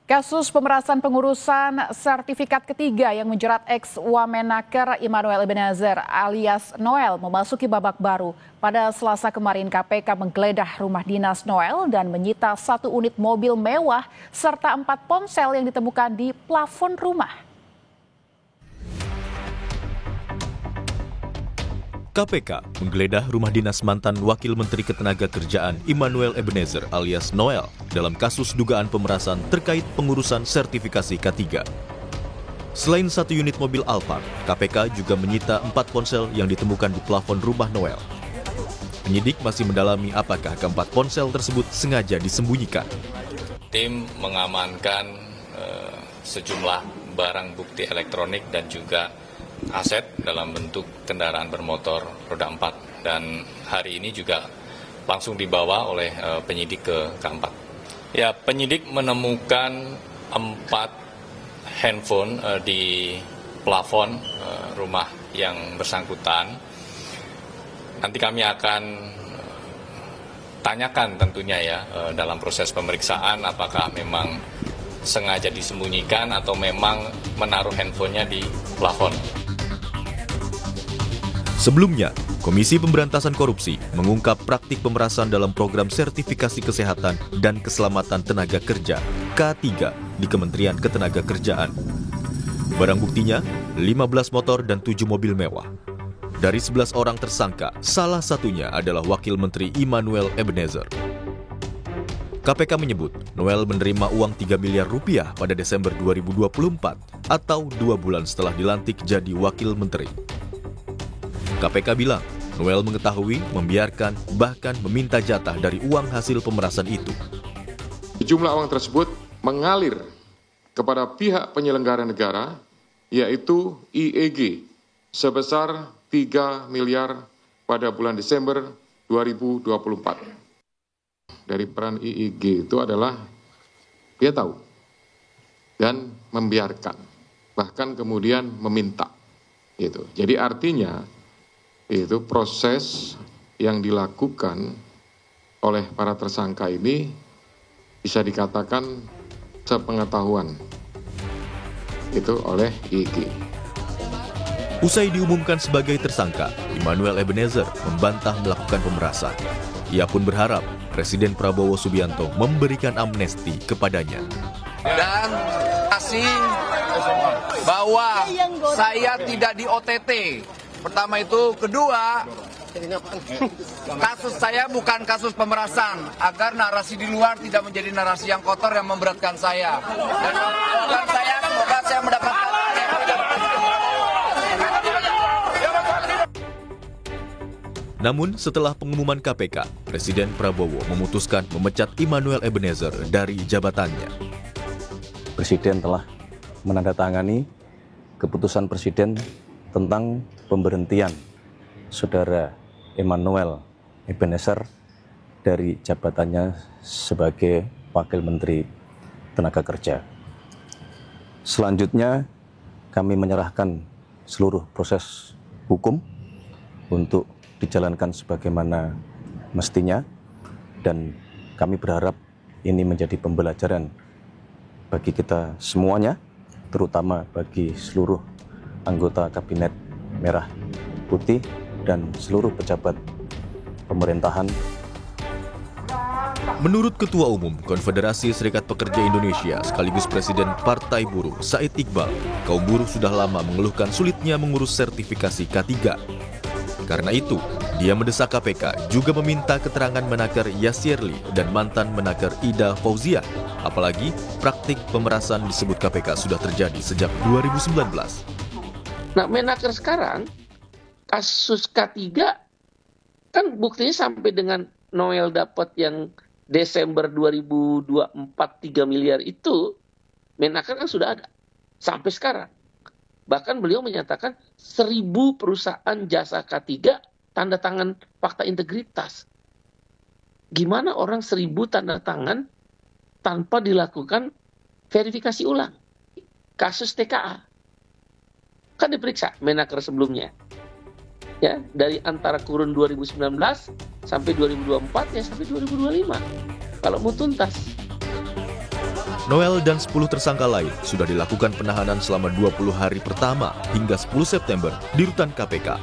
Kasus pemerasan pengurusan sertifikat ketiga yang menjerat ex-Wamenaker Immanuel Ebenezer alias Noel memasuki babak baru. Pada Selasa kemarin KPK menggeledah rumah dinas Noel dan menyita 1 unit mobil mewah serta 4 ponsel yang ditemukan di plafon rumah. KPK menggeledah rumah dinas mantan Wakil Menteri Ketenagakerjaan Immanuel Ebenezer alias Noel dalam kasus dugaan pemerasan terkait pengurusan sertifikasi K3. Selain 1 unit mobil Alphard, KPK juga menyita 4 ponsel yang ditemukan di plafon rumah Noel. Penyidik masih mendalami apakah keempat ponsel tersebut sengaja disembunyikan. Tim mengamankan sejumlah barang bukti elektronik dan juga aset dalam bentuk kendaraan bermotor roda 4 dan hari ini juga langsung dibawa oleh penyidik ke K4. Ya, penyidik menemukan 4 handphone di plafon rumah yang bersangkutan. Nanti kami akan tanyakan tentunya ya dalam proses pemeriksaan apakah memang sengaja disembunyikan atau memang menaruh handphonenya di plafon. Sebelumnya, Komisi Pemberantasan Korupsi mengungkap praktik pemerasan dalam program sertifikasi kesehatan dan keselamatan tenaga kerja K3 di Kementerian Ketenagakerjaan. Barang buktinya, 15 motor dan 7 mobil mewah. Dari 11 orang tersangka, salah satunya adalah Wakil Menteri Immanuel Ebenezer. KPK menyebut Noel menerima uang 3 miliar rupiah pada Desember 2024 atau 2 bulan setelah dilantik jadi Wakil Menteri. KPK bilang, Noel mengetahui, membiarkan, bahkan meminta jatah dari uang hasil pemerasan itu. Jumlah uang tersebut mengalir kepada pihak penyelenggara negara, yaitu IEG, sebesar 3 miliar pada bulan Desember 2024. Dari peran IEG itu adalah dia tahu dan membiarkan, bahkan kemudian meminta. Gitu. Jadi artinya, itu proses yang dilakukan oleh para tersangka ini bisa dikatakan sepengetahuan itu oleh IEG. Usai diumumkan sebagai tersangka, Immanuel Ebenezer membantah melakukan pemerasan. Ia pun berharap Presiden Prabowo Subianto memberikan amnesti kepadanya. Dan kasih bahwa saya tidak di OTT. Pertama itu, kedua, kasus saya bukan kasus pemerasan, agar narasi di luar tidak menjadi narasi yang kotor yang memberatkan saya. Dan bukan saya, semoga saya mendapatkan Namun setelah pengumuman KPK, Presiden Prabowo memutuskan memecat Immanuel Ebenezer dari jabatannya. Presiden telah menandatangani keputusan Presiden tentang pemberhentian Saudara Immanuel Ebenezer dari jabatannya sebagai Wakil Menteri Tenaga Kerja. Selanjutnya, kami menyerahkan seluruh proses hukum untuk dijalankan sebagaimana mestinya, dan kami berharap ini menjadi pembelajaran bagi kita semuanya, terutama bagi seluruh anggota Kabinet Merah Putih dan seluruh pejabat pemerintahan. Menurut Ketua Umum Konfederasi Serikat Pekerja Indonesia sekaligus Presiden Partai Buruh Said Iqbal, kaum buruh sudah lama mengeluhkan sulitnya mengurus sertifikasi K3. Karena itu, dia mendesak KPK juga meminta keterangan Menaker Yasirli dan mantan Menaker Ida Fauzia. Apalagi praktik pemerasan disebut KPK sudah terjadi sejak 2019. Nah, Menaker sekarang, kasus K3, kan buktinya sampai dengan Noel dapat yang Desember 2024 3 miliar itu, Menaker kan sudah ada sampai sekarang. Bahkan beliau menyatakan 1.000 perusahaan jasa K3 tanda tangan fakta integritas. Gimana orang 1.000 tanda tangan tanpa dilakukan verifikasi ulang? Kasus TKA. Kan diperiksa Menaker sebelumnya. Ya, dari antara kurun 2019 sampai 2024 ya sampai 2025. Kalau mau tuntas. Noel dan 10 tersangka lain sudah dilakukan penahanan selama 20 hari pertama hingga 10 September di rutan KPK.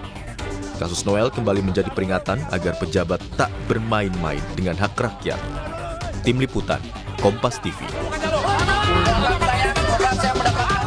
Kasus Noel kembali menjadi peringatan agar pejabat tak bermain-main dengan hak rakyat. Tim Liputan, Kompas TV. Bukan saya mendapat